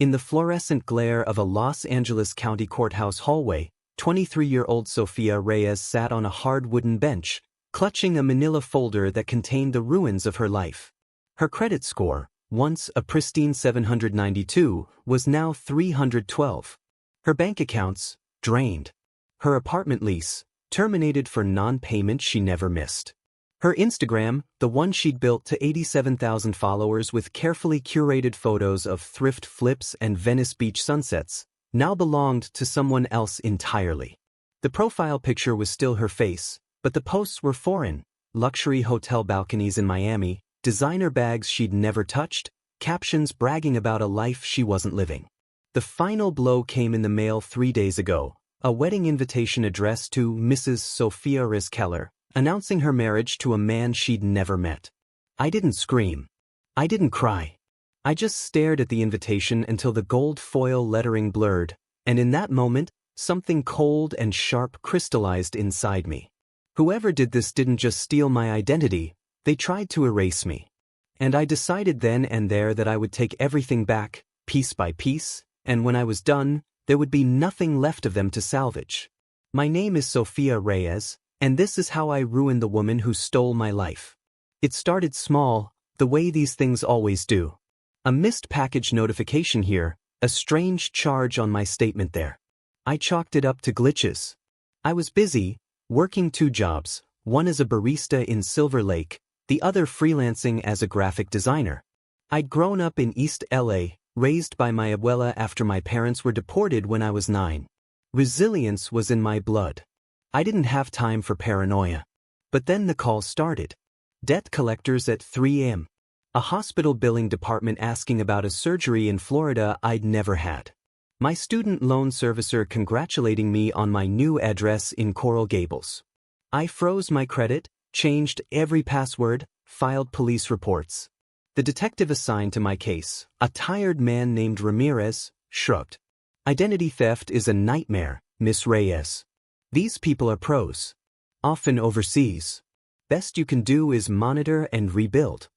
In the fluorescent glare of a Los Angeles County courthouse hallway, 23-year-old Sofia Reyes sat on a hard wooden bench, clutching a manila folder that contained the ruins of her life. Her credit score, once a pristine 792, was now 312. Her bank accounts, drained. Her apartment lease, terminated for non-payment she never missed. Her Instagram, the one she'd built to 87,000 followers with carefully curated photos of thrift flips and Venice Beach sunsets, now belonged to someone else entirely. The profile picture was still her face, but the posts were foreign: luxury hotel balconies in Miami, designer bags she'd never touched, captions bragging about a life she wasn't living. The final blow came in the mail 3 days ago, a wedding invitation addressed to Mrs. Sofia Reyes Keller, announcing her marriage to a man she'd never met. I didn't scream. I didn't cry. I just stared at the invitation until the gold foil lettering blurred, and in that moment, something cold and sharp crystallized inside me. Whoever did this didn't just steal my identity, they tried to erase me. And I decided then and there that I would take everything back, piece by piece, and when I was done, there would be nothing left of them to salvage. My name is Sofia Reyes, and this is how I ruined the woman who stole my life. It started small, the way these things always do. A missed package notification here, a strange charge on my statement there. I chalked it up to glitches. I was busy, working 2 jobs, one as a barista in Silver Lake, the other freelancing as a graphic designer. I'd grown up in East LA, raised by my abuela after my parents were deported when I was 9. Resilience was in my blood. I didn't have time for paranoia. But then the call started. Debt collectors at 3 a.m. A hospital billing department asking about a surgery in Florida I'd never had. My student loan servicer congratulating me on my new address in Coral Gables. I froze my credit, changed every password, filed police reports. The detective assigned to my case, a tired man named Ramirez, shrugged. Identity theft is a nightmare, Miss Reyes. These people are pros. Often overseas. Best you can do is monitor and rebuild.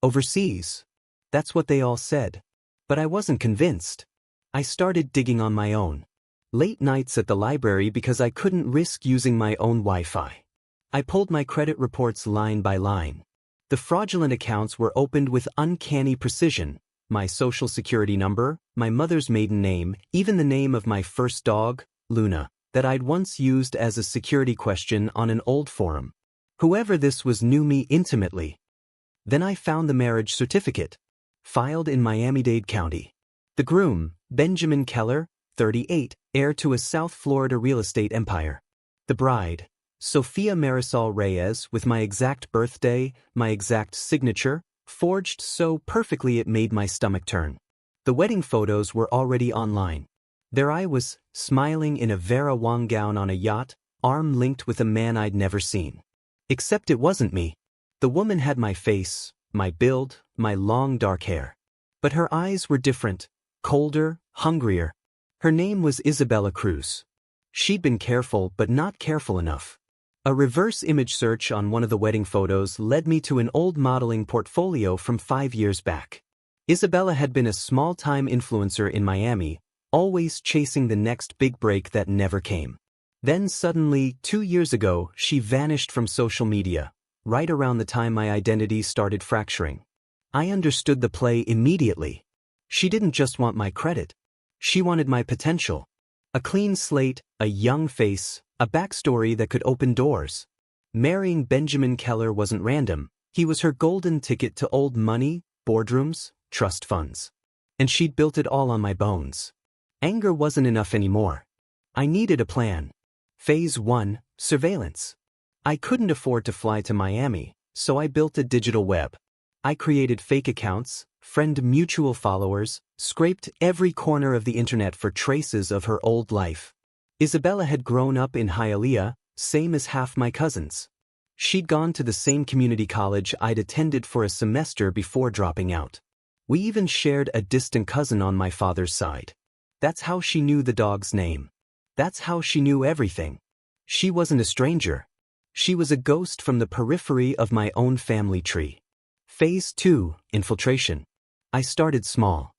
Overseas. That's what they all said. But I wasn't convinced. I started digging on my own. Late nights at the library because I couldn't risk using my own Wi-Fi. I pulled my credit reports line by line. The fraudulent accounts were opened with uncanny precision. My social security number, my mother's maiden name, even the name of my first dog, Luna, that I'd once used as a security question on an old forum. Whoever this was knew me intimately. Then I found the marriage certificate, filed in Miami-Dade County. The groom, Benjamin Keller, 38, heir to a South Florida real estate empire. The bride, Sofia Marisol Reyes, with my exact birthday, my exact signature, forged so perfectly it made my stomach turn. The wedding photos were already online. There I was, smiling in a Vera Wang gown on a yacht, arm linked with a man I'd never seen. Except it wasn't me. The woman had my face, my build, my long dark hair. But her eyes were different, colder, hungrier. Her name was Isabella Cruz. She'd been careful but not careful enough. A reverse image search on one of the wedding photos led me to an old modeling portfolio from 5 years back. Isabella had been a small-time influencer in Miami, always chasing the next big break that never came. Then suddenly, 2 years ago, she vanished from social media, right around the time my identity started fracturing. I understood the play immediately. She didn't just want my credit. She wanted my potential. A clean slate, a young face, a backstory that could open doors. Marrying Benjamin Keller wasn't random. He was her golden ticket to old money, boardrooms, trust funds. And she'd built it all on my bones. Anger wasn't enough anymore. I needed a plan. Phase 1, surveillance. I couldn't afford to fly to Miami, so I built a digital web. I created fake accounts, friend mutual followers, scraped every corner of the internet for traces of her old life. Isabella had grown up in Hialeah, same as half my cousins. She'd gone to the same community college I'd attended for a semester before dropping out. We even shared a distant cousin on my father's side. That's how she knew the dog's name. That's how she knew everything. She wasn't a stranger. She was a ghost from the periphery of my own family tree. Phase 2, infiltration. I started small.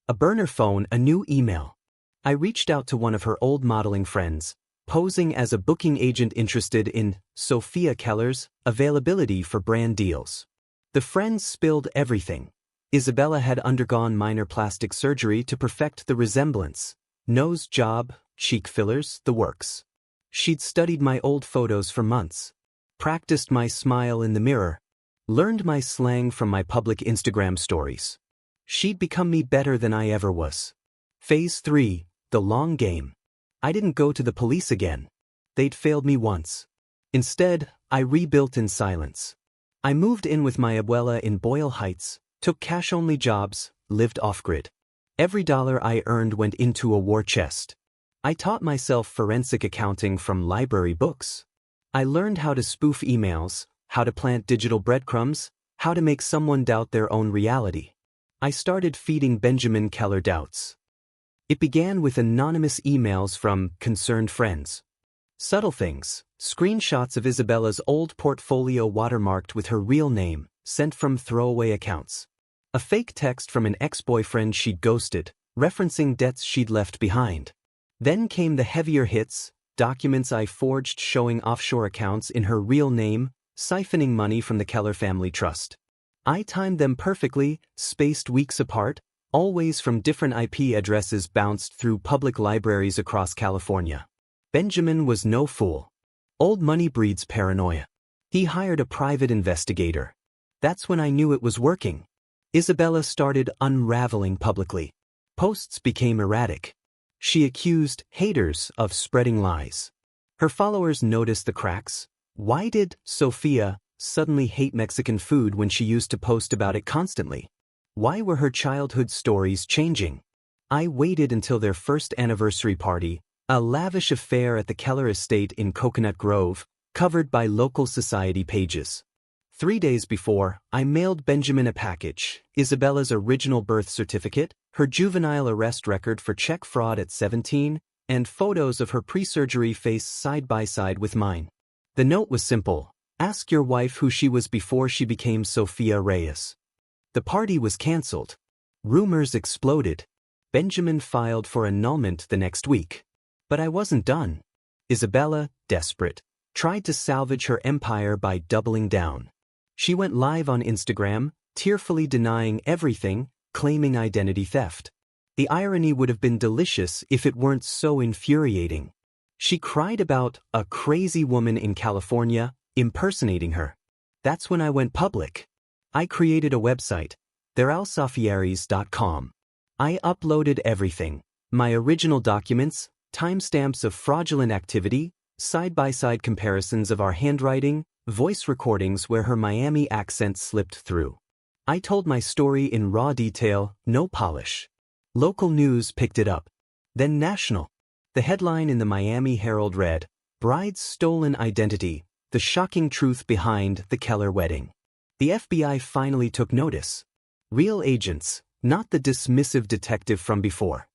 A burner phone, a new email. I reached out to one of her old modeling friends, posing as a booking agent interested in Sophia Keller's availability for brand deals. The friend spilled everything. Isabella had undergone minor plastic surgery to perfect the resemblance. Nose job, cheek fillers, the works. She'd studied my old photos for months, practiced my smile in the mirror, learned my slang from my public Instagram stories. She'd become me better than I ever was. Phase 3, the long game. I didn't go to the police again. They'd failed me once. Instead, I rebuilt in silence. I moved in with my abuela in Boyle Heights, took cash-only jobs, lived off-grid. Every dollar I earned went into a war chest. I taught myself forensic accounting from library books. I learned how to spoof emails, how to plant digital breadcrumbs, how to make someone doubt their own reality. I started feeding Benjamin Keller doubts. It began with anonymous emails from concerned friends. Subtle things, screenshots of Isabella's old portfolio watermarked with her real name, sent from throwaway accounts. A fake text from an ex-boyfriend she'd ghosted, referencing debts she'd left behind. Then came the heavier hits, documents I forged showing offshore accounts in her real name, siphoning money from the Keller family trust. I timed them perfectly, spaced weeks apart, always from different IP addresses bounced through public libraries across California. Benjamin was no fool. Old money breeds paranoia. He hired a private investigator. That's when I knew it was working. Isabella started unraveling publicly. Posts became erratic. She accused haters of spreading lies. Her followers noticed the cracks. Why did Sophia suddenly hate Mexican food when she used to post about it constantly? Why were her childhood stories changing? I waited until their first anniversary party, a lavish affair at the Keller estate in Coconut Grove, covered by local society pages. 3 days before, I mailed Benjamin a package, Isabella's original birth certificate, her juvenile arrest record for check fraud at 17, and photos of her pre-surgery face side by side with mine. The note was simple: ask your wife who she was before she became Sophia Reyes. The party was cancelled. Rumors exploded. Benjamin filed for annulment the next week. But I wasn't done. Isabella, desperate, tried to salvage her empire by doubling down. She went live on Instagram, tearfully denying everything, claiming identity theft. The irony would have been delicious if it weren't so infuriating. She cried about a crazy woman in California impersonating her. That's when I went public. I created a website, theralsafieris.com. I uploaded everything: my original documents, timestamps of fraudulent activity, side-by-side comparisons of our handwriting, voice recordings where her Miami accent slipped through. I told my story in raw detail, no polish. Local news picked it up. Then national. The headline in the Miami Herald read, "Bride's Stolen Identity, the Shocking Truth Behind the Keller Wedding." The FBI finally took notice. Real agents, not the dismissive detective from before.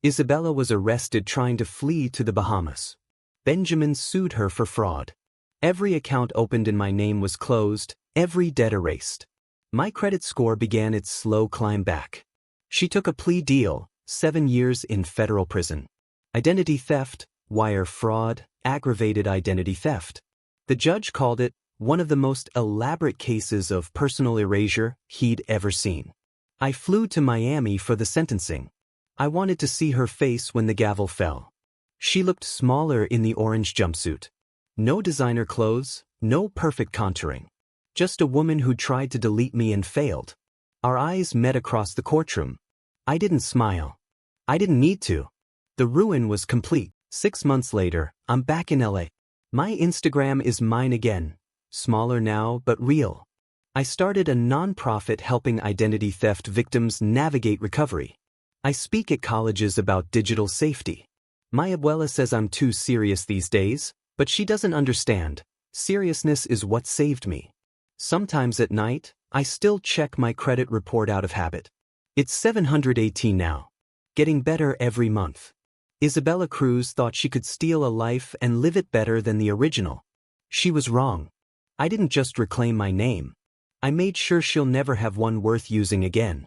Isabella was arrested trying to flee to the Bahamas. Benjamin sued her for fraud. Every account opened in my name was closed, every debt erased. My credit score began its slow climb back. She took a plea deal, 7 years in federal prison. Identity theft, wire fraud, aggravated identity theft. The judge called it one of the most elaborate cases of personal erasure he'd ever seen. I flew to Miami for the sentencing. I wanted to see her face when the gavel fell. She looked smaller in the orange jumpsuit. No designer clothes, no perfect contouring. Just a woman who tried to delete me and failed. Our eyes met across the courtroom. I didn't smile. I didn't need to. The ruin was complete. 6 months later, I'm back in LA. My Instagram is mine again. Smaller now, but real. I started a non-profit helping identity theft victims navigate recovery. I speak at colleges about digital safety. My abuela says I'm too serious these days, but she doesn't understand. Seriousness is what saved me. Sometimes at night, I still check my credit report out of habit. It's 718 now. Getting better every month. Isabella Cruz thought she could steal a life and live it better than the original. She was wrong. I didn't just reclaim my name. I made sure she'll never have one worth using again.